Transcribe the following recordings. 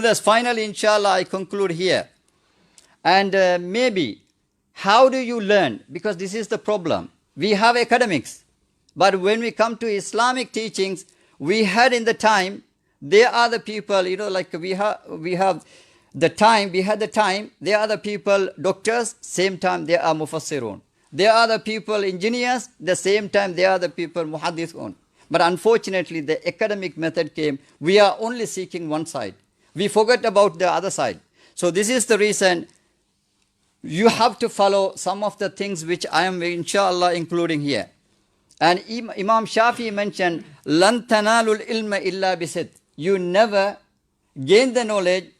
Thus, finally, inshallah, I conclude here. And maybe, how do you learn? Because this is the problem. We have academics. But when we come to Islamic teachings, we had in the time, they are the people, like we have the time, we had the time, they are the people, doctors, same time they are mufassirun. They are the people, engineers, the same time they are the people, muhaddithun. But unfortunately, the academic method came, we are only seeking one side. We forget about the other side. So this is the reason you have to follow some of the things which I am inshallah including here. And Imam Shafee mentioned, "Lan tanalul ilma illa bisid." You never gain the knowledge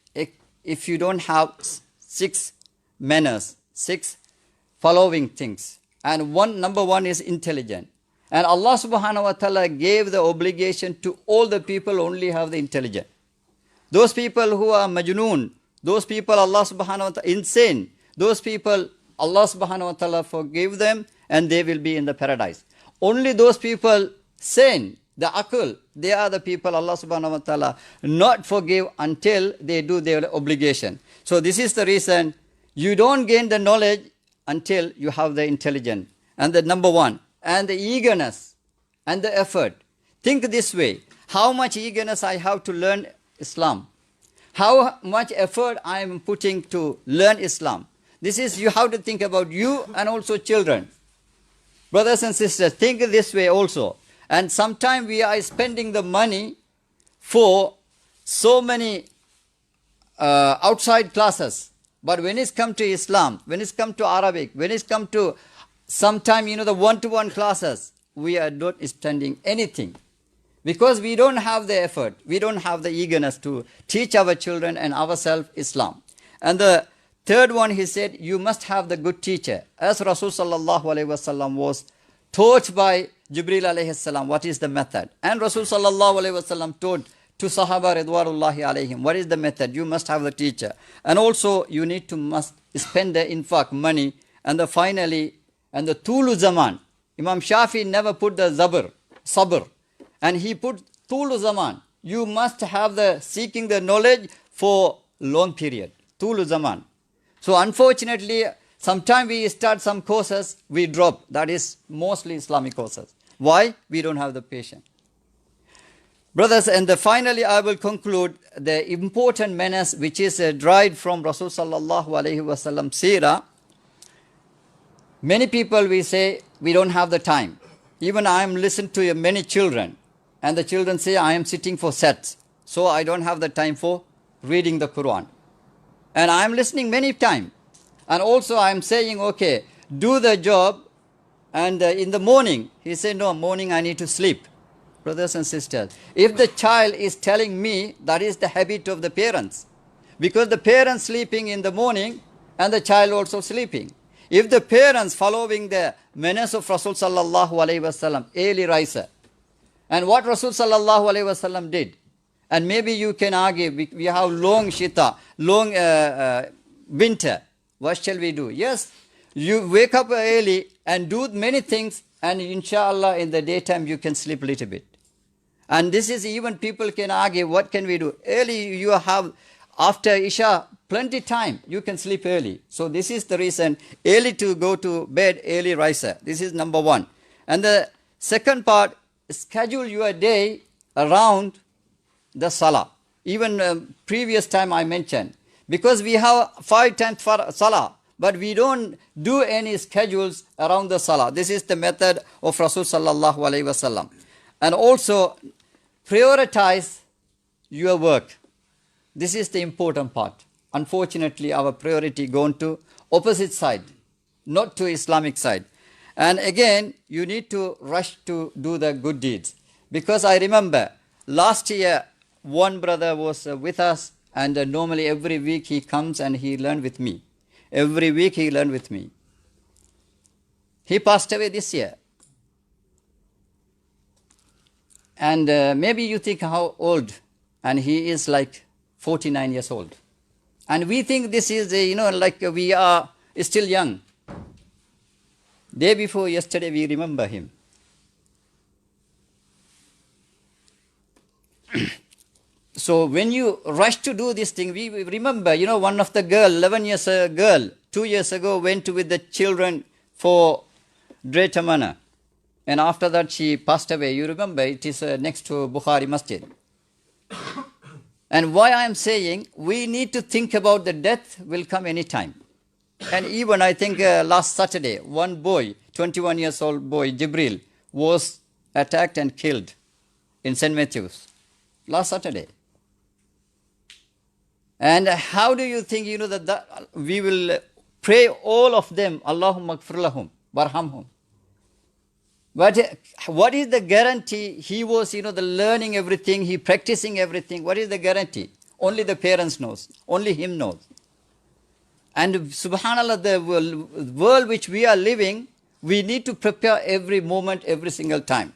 if you don't have 6 manners, 6 following things. And number one is intelligent. And Allah subhanahu wa ta'ala gave the obligation to all the people only have the intelligent. Those people who are majnoon, those people Allah subhanahu wa ta'ala, insane, those people Allah subhanahu wa ta'ala forgive them and they will be in the paradise. Only those people sane, the akal, they are the people Allah subhanahu wa ta'ala not forgive until they do their obligation. So this is the reason you don't gain the knowledge until you have the intelligence. And the number one, and the eagerness and the effort. Think this way, how much eagerness I have to learn Islam. How much effort I am putting to learn Islam. This is, you have to think about you and also children. Brothers and sisters, think this way also. And sometimes we are spending the money for so many outside classes. But when it's come to Islam, when it's come to Arabic, when it's come to sometime, the one-to-one classes, we are not spending anything. Because we don't have the effort, we don't have the eagerness to teach our children and ourselves Islam. And the third one, he said, you must have the good teacher. As Rasul sallallahu alaihi wasallam was taught by Jibril alayhi salam, what is the method? And Rasul sallallahu alaihi wasallam taught to Sahaba ridwanullahi alayhim, what is the method? You must have the teacher. And also, you need to must spend the infaq, money. And finally, and the Tulu Zaman. Imam Shafee never put the sabr. And he put Tulu Zaman. You must have the seeking the knowledge for long period. Tulu Zaman. So unfortunately, sometimes we start some courses, we drop. That is mostly Islamic courses. Why? We don't have the patience. Brothers, and finally I will conclude the important menace which is derived from Rasul sallallahu alaihi wasallam Seerah. Many people we say we don't have the time. Even I am listening to many children, and the children say I am sitting for sets, so I don't have the time for reading the Quran. And I am listening many times. And also I am saying, okay, do the job. And in the morning, he said, no, morning I need to sleep. Brothers and sisters, if the child is telling me, that is the habit of the parents. Because the parents sleeping in the morning and the child also sleeping. If the parents following the manners of Rasul sallallahu alaihi wasallam, early riser, and what Rasul sallallahu alaihi wasallam did, and maybe you can argue, we have long shita, long winter, what shall we do? Yes, you wake up early and do many things, and inshallah in the daytime you can sleep a little bit. And this is even people can argue, what can we do? Early you have, after Isha, plenty time, you can sleep early. So this is the reason, early to go to bed, early riser. This is number one. And the second part, schedule your day around the salah. Even previous time I mentioned. Because we have 5 times for salah, but we don't do any schedules around the salah. This is the method of Rasul sallallahu alaihi wasallam. And also, prioritize your work. This is the important part. Unfortunately, our priority gone to opposite side, not to Islamic side. And again, you need to rush to do the good deeds. Because I remember last year, one brother was with us, and normally every week he comes and he learned with me. Every week he learned with me. He passed away this year. And maybe you think how old, and he is like 49 years old. And we think this is, like we are still young. Day before yesterday we remember him. So when you rush to do this thing, we remember, one of the girl, 11 years girl, 2 years ago went with the children for Dretamana. And after that she passed away. You remember, it is next to Bukhari Masjid. And why I am saying, we need to think about the death will come anytime. And even I think last Saturday, one boy, 21 years old boy, Jibril, was attacked and killed in St. Matthew's. Last Saturday. And how do you think, that we will pray all of them, Allahumma gfir lahum, warhamhum. But what is the guarantee? He was, the learning everything, he practicing everything. What is the guarantee? Only the parents knows. Only him knows. And subhanallah, the world which we are living, we need to prepare every moment, every single time.